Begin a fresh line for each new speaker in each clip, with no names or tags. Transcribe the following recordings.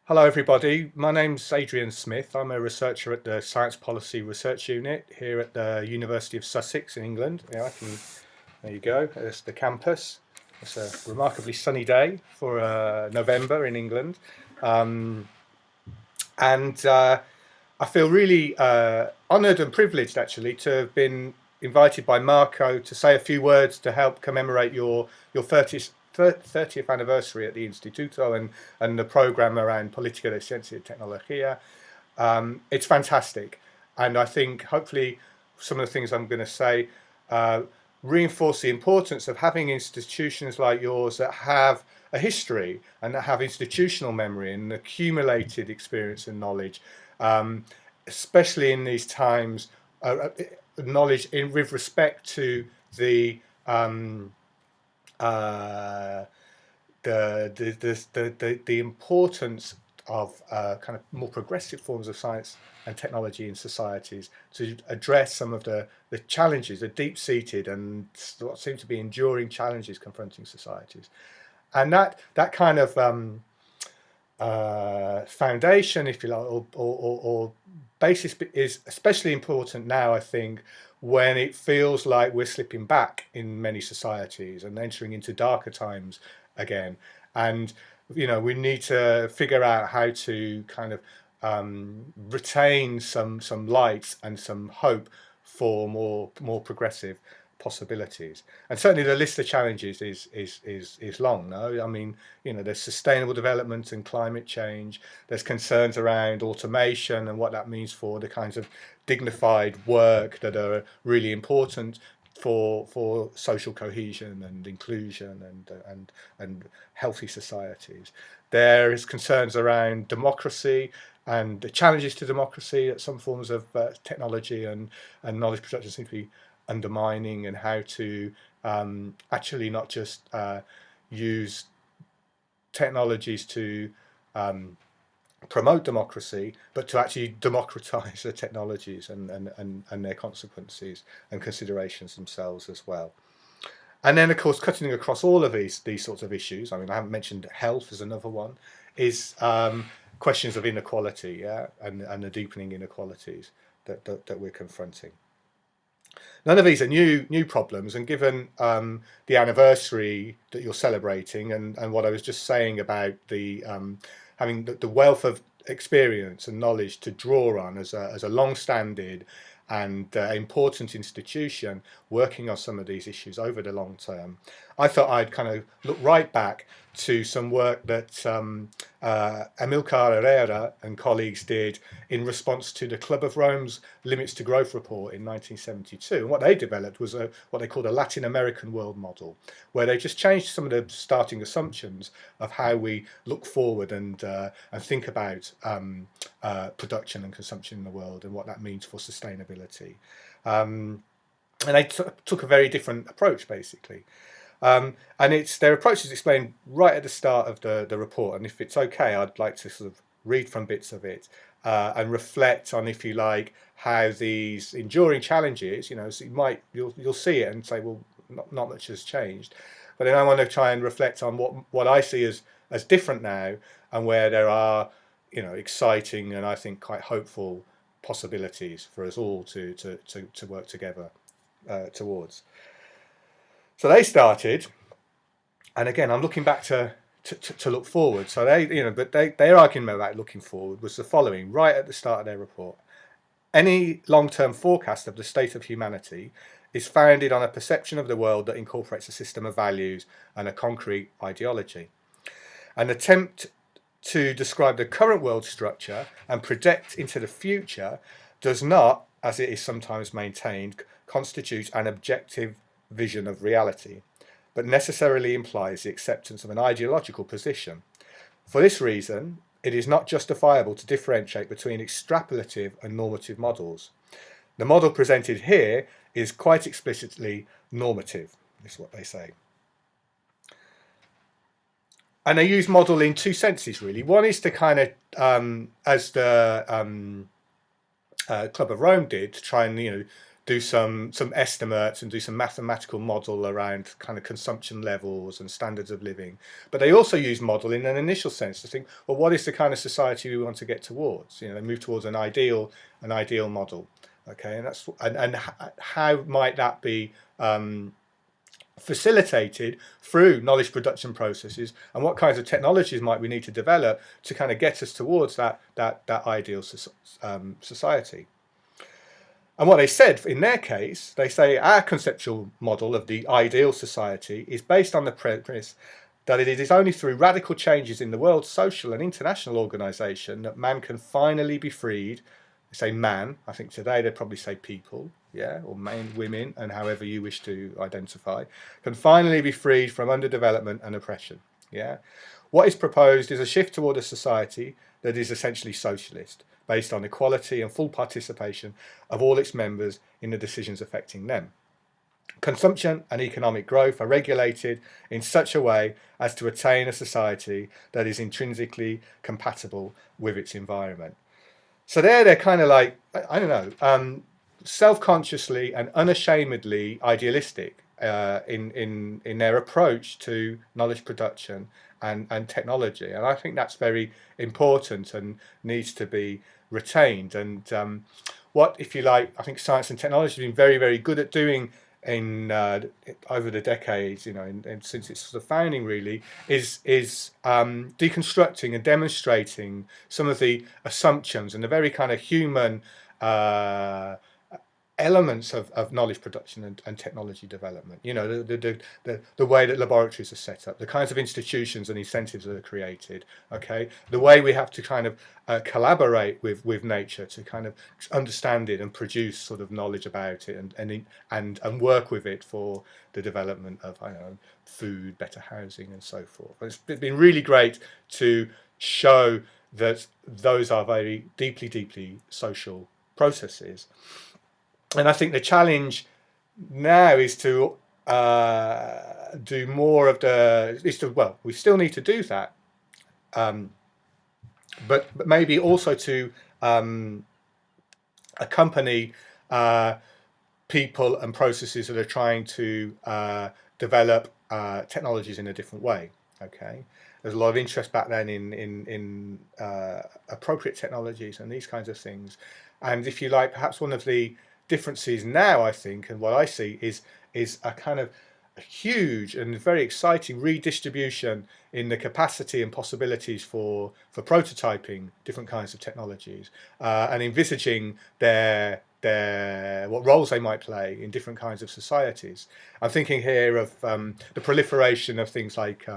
Hello everybody, my name's Adrian Smith. I'm a researcher at the Science Policy Research Unit here at the University of Sussex in England. There you go, there's the campus. It's a remarkably sunny day for November in England. Um, and I feel really honoured and privileged actually to have been invited by Marco to say a few words to help commemorate your 30th anniversary at the Instituto and the program around Política de Ciencia y Tecnología. It's fantastic, and I think hopefully some of the things I'm going to say reinforce the importance of having institutions like yours that have a history and that have institutional memory and accumulated experience and knowledge, especially in these times, knowledge with respect to the importance of kind of more progressive forms of science and technology in societies to address some of the challenges, the deep-seated and what seem to be enduring challenges confronting societies. And that kind of foundation, if you like, or basis is especially important now, I think, when it feels like we're slipping back in many societies and entering into darker times again. And, you know, we need to figure out how to kind of retain some light and some hope for more progressive possibilities. And certainly the list of challenges is long. No, I mean, you know, there's sustainable development and climate change. There's concerns around automation and what that means for the kinds of dignified work that are really important for social cohesion and inclusion and healthy societies. There is concerns around democracy and the challenges to democracy that some forms of technology and knowledge production seem to be undermining, and how to actually not just use technologies to promote democracy, but to actually democratize the technologies and their consequences and considerations themselves as well. And then, of course, cutting across all of these sorts of issues, I mean, I haven't mentioned health as another one, is questions of inequality, yeah, and the deepening inequalities that we're confronting. None of these are new problems, and given the anniversary that you're celebrating, and what I was just saying about the having the wealth of experience and knowledge to draw on as a long-standing and important institution working on some of these issues over the long term, I thought I'd kind of look right back to some work that Amilcar Herrera and colleagues did in response to the Club of Rome's Limits to Growth report in 1972. And what they developed was what they called a Latin American world model, where they just changed some of the starting assumptions of how we look forward and think about production and consumption in the world and what that means for sustainability. And they took a very different approach, basically. And their approach is explained right at the start of the report. And if it's okay, I'd like to sort of read from bits of it and reflect on, if you like, how these enduring challenges, you know, so you'll see it and say, well, not much has changed. But then I want to try and reflect on what I see as different now, and where there are, you know, exciting and I think quite hopeful possibilities for us all to work together towards. So they started, and again, I'm looking back to look forward. So their argument about looking forward was the following, right at the start of their report: any long-term forecast of the state of humanity is founded on a perception of the world that incorporates a system of values and a concrete ideology. An attempt to describe the current world structure and project into the future does not, as it is sometimes maintained, constitute an objective vision of reality, but necessarily implies the acceptance of an ideological position. For this reason, it is not justifiable to differentiate between extrapolative and normative models. The model presented here is quite explicitly normative, is what they say. And they use model in two senses, really. One is to kind of, as the Club of Rome did, to try and, you know, do some estimates and do some mathematical model around kind of consumption levels and standards of living. But they also use model in an initial sense to think, well, what is the kind of society we want to get towards? You know, they move towards an ideal model. Okay, and that's and how might that be facilitated through knowledge production processes, and what kinds of technologies might we need to develop to kind of get us towards that ideal society. And what they said in their case, they say our conceptual model of the ideal society is based on the premise that it is only through radical changes in the world's social and international organisation that man can finally be freed. They say man, I think today they'd probably say people, yeah, or men, women, and however you wish to identify, can finally be freed from underdevelopment and oppression, yeah. What is proposed is a shift toward a society that is essentially socialist, based on equality and full participation of all its members in the decisions affecting them. Consumption and economic growth are regulated in such a way as to attain a society that is intrinsically compatible with its environment. So they're kind of like, I don't know, self-consciously and unashamedly idealistic in their approach to knowledge production and technology. And I think that's very important and needs to be retained. And what, if you like, I think science and technology has been very, very good at doing in over the decades, you know, and since its sort of founding, really, is deconstructing and demonstrating some of the assumptions and the very kind of human elements of knowledge production and technology development. You know, the way that laboratories are set up, the kinds of institutions and incentives that are created. Okay, the way we have to kind of collaborate with nature to kind of understand it and produce sort of knowledge about it and work with it for the development of, I don't know, food, better housing, and so forth. It's been really great to show that those are very deeply social processes. And I think the challenge now is to do more of well, we still need to do that, but maybe also to accompany people and processes that are trying to develop technologies in a different way. Okay, there's a lot of interest back then in appropriate technologies and these kinds of things. And if you like, perhaps one of the differences now, I think, and what I see is a kind of a huge and very exciting redistribution in the capacity and possibilities for prototyping different kinds of technologies and envisaging what roles they might play in different kinds of societies. I'm thinking here of the proliferation of things like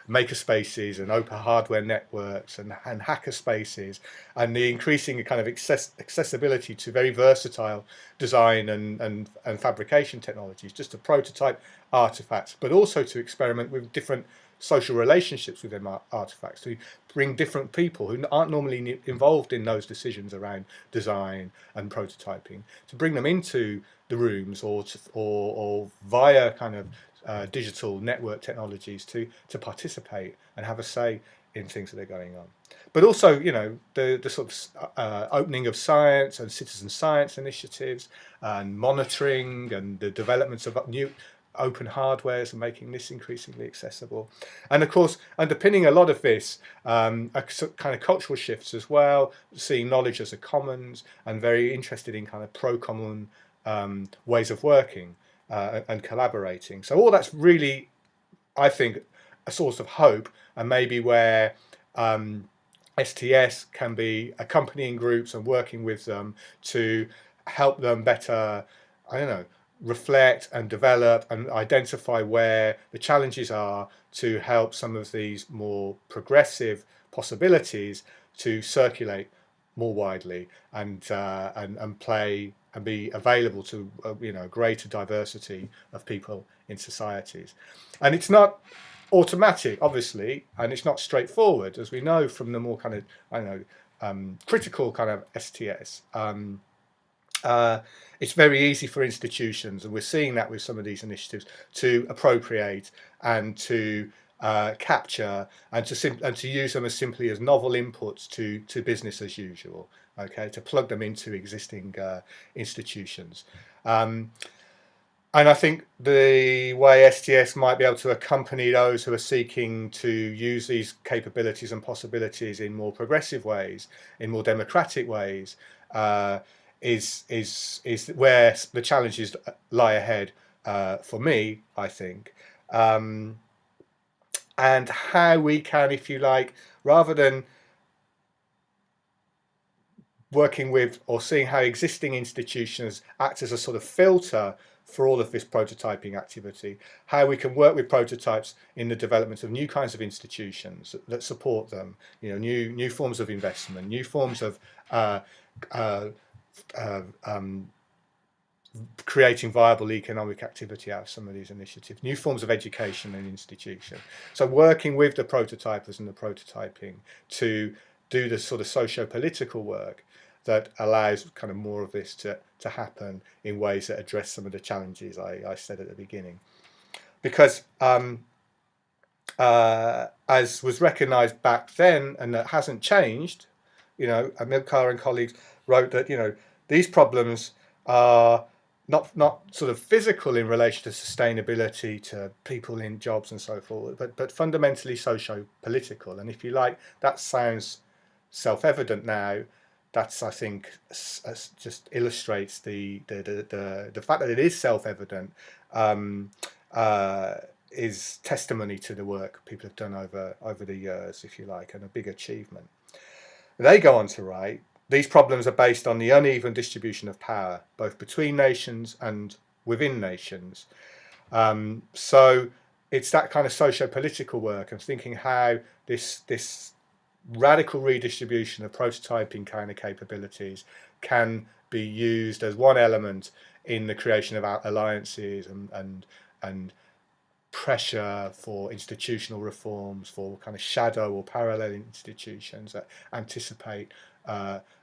maker spaces and open hardware networks and hacker spaces, and the increasing kind of accessibility to very versatile design and fabrication technologies, just to prototype artifacts, but also to experiment with different social relationships with them artifacts, to bring different people who aren't normally involved in those decisions around design and prototyping, to bring them into the rooms or via kind of digital network technologies to participate and have a say in things that are going on. But also, you know, the sort of opening of science and citizen science initiatives and monitoring and the developments of new open hardwares and making this increasingly accessible. And of course, underpinning a lot of this are kind of cultural shifts as well, seeing knowledge as a commons and very interested in kind of pro-common ways of working and collaborating. So all that's really, I think, a source of hope, and maybe where STS can be accompanying groups and working with them to help them better, I don't know, reflect and develop and identify where the challenges are, to help some of these more progressive possibilities to circulate more widely and play and be available to you know, greater diversity of people in societies. And it's not automatic, obviously, and it's not straightforward, as we know from the more kind of, I don't know, critical kind of STS. It's very easy for institutions, and we're seeing that with some of these initiatives, to appropriate and to capture and to use them as simply as novel inputs to business as usual. Okay, to plug them into existing institutions. And I think the way STS might be able to accompany those who are seeking to use these capabilities and possibilities in more progressive ways, in more democratic ways, is where the challenges lie ahead for me, I think. And how we can, if you like, rather than working with or seeing how existing institutions act as a sort of filter for all of this prototyping activity, how we can work with prototypes in the development of new kinds of institutions that support them, new forms of investment, new forms of creating viable economic activity out of some of these initiatives, new forms of education and institution. So working with the prototypers and the prototyping to do the sort of socio-political work that allows kind of more of this to happen in ways that address some of the challenges I said at the beginning. Because as was recognised back then, and that hasn't changed, Amilcar and colleagues wrote that, these problems are not sort of physical in relation to sustainability, to people in jobs and so forth, but fundamentally socio-political. And if you like, that sounds self-evident now. That's, I think, just illustrates the fact that it is self-evident is testimony to the work people have done over the years, if you like, and a big achievement. They go on to write, these problems are based on the uneven distribution of power, both between nations and within nations. So it's that kind of socio-political work and thinking how this radical redistribution of prototyping kind of capabilities can be used as one element in the creation of alliances and pressure for institutional reforms, for kind of shadow or parallel institutions that anticipate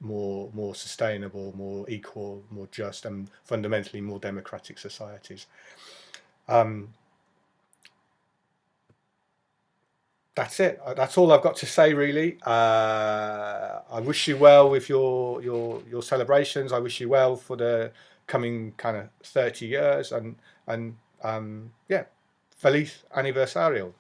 more sustainable, more equal, more just, and fundamentally more democratic societies. That's it. That's all I've got to say, really. I wish you well with your celebrations. I wish you well for the coming kind of 30 years, and yeah, feliz aniversario.